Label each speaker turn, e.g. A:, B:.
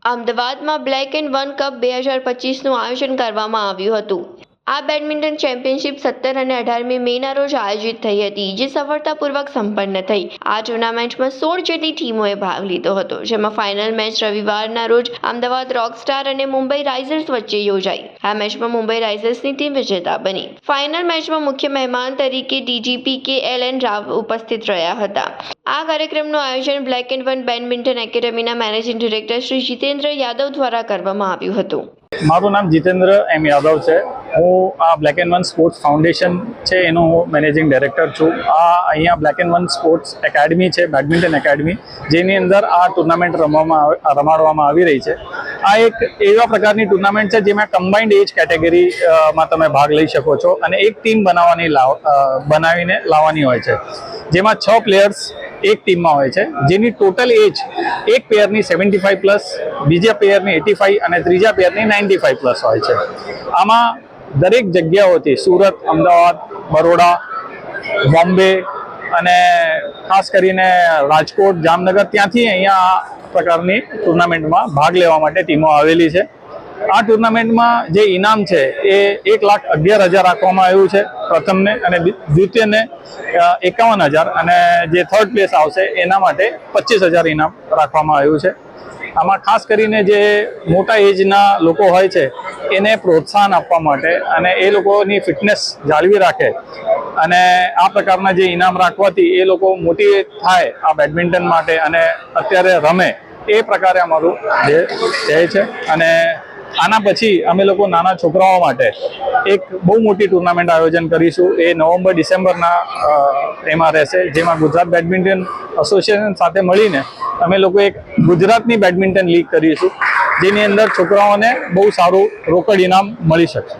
A: અમદાવાદમાં black and one cup 2025નું આયોજન કરવામાં આવ્યું હતું। આ બેડમિન્ટન ચેમ્પિયનશિપ 17 અને 18મી મેના રોજ આયોજિત થઈ હતી, જે સફળતાપૂર્વક સંપન્ન થઈ। આ ટુર્નામેન્ટમાં 16 જેટલી ટીમોએ ભાગ લીધો હતો, જેમાં ફાઇનલ મેચ રવિવારના રોજ અમદાવાદ રોકસ્ટાર અને મુંબઈ રાઇઝર્સ વચ્ચે યોજાઈ। આ મેચમાં મુંબઈ રાઇઝર્સની ટીમ વિજેતા બની। ફાઇનલ મેચમાં મુખ્ય મહેમાન તરીકે ડીજીપી KLN રાવ ઉપસ્થિત રહ્યા હતા। આ કાર્યક્રમનું આયોજન બ્લેક એન્ડ વન બેડમિન્ટન એકેડમીના મેનેજિંગ ડિરેક્ટર શ્રી જીતેન્દ્ર યાદવ દ્વારા કરવામાં આવ્યું હતું।
B: મારું નામ જીતેન્દ્ર એમ યાદવ છે। હું આ black and one sports foundation છે એનો હું મેનેજિંગ ડાયરેક્ટર છું। આ અહીંયા black and one sports academy છે, બેડમિન્ટન એકેડમી, જેની અંદર આ ટુર્નામેન્ટ રમાડવામાં આવી રહી છે। આ એક એવા પ્રકારની ટુર્નામેન્ટ છે જેમાં કમ્બાઇન્ડ એજ કેટેગરીમાં તમે ભાગ લઈ શકો છો અને એક ટીમ બનાવીને લાવવાની હોય છે, જેમાં 6 પ્લેયર્સ એક ટીમમાં હોય છે, જેની ટોટલ એજ એક પેયરની 75+, બીજા પેયરની 85 અને ત્રીજા પેયરની 95+ હોય છે। આમાં દરેક જગ્યાઓથી સુરત, અમદાવાદ, બરોડા, બોમ્બે અને ખાસ કરીને રાજકોટ, જામનગર, ત્યાંથી અહીંયા આ પ્રકારની ટુર્નામેન્ટમાં ભાગ લેવા માટે ટીમો આવેલી છે। આ ટુર્નામેન્ટમાં જે ઇનામ છે એ 1,11,000 રાખવામાં આવ્યું છે પ્રથમને, અને દ્વિતીયને 51,000, અને જે થર્ડ પ્લેસ આવશે એના માટે 25,000 ઇનામ રાખવામાં આવ્યું છે। આમાં ખાસ કરીને જે મોટા એજના લોકો હોય છે એને પ્રોત્સાહન આપવા માટે અને એ લોકોની ફિટનેસ જાળવી રાખે અને આ પ્રકારના જે ઇનામ રાખવાથી એ લોકો મોટિવેટ થાય આ બેડમિન્ટન માટે અને અત્યારે રમે, એ પ્રકારે અમારું જે ધ્યેય છે। અને આના પછી અમે લોકો નાના છોકરાઓ માટે એક બહુ મોટી ટુર્નામેન્ટ આયોજન કરીશું। એ નવેમ્બર-ડિસેમ્બરના એમાં રહેશે, જેમાં ગુજરાત બેડમિન્ટન એસોસિએશન સાથે મળીને અમે લોકો એક ગુજરાતની બેડમિન્ટન લીગ કરીશું, જેની અંદર છોકરાઓને બહુ સારું રોકડ ઇનામ મળી શકશે।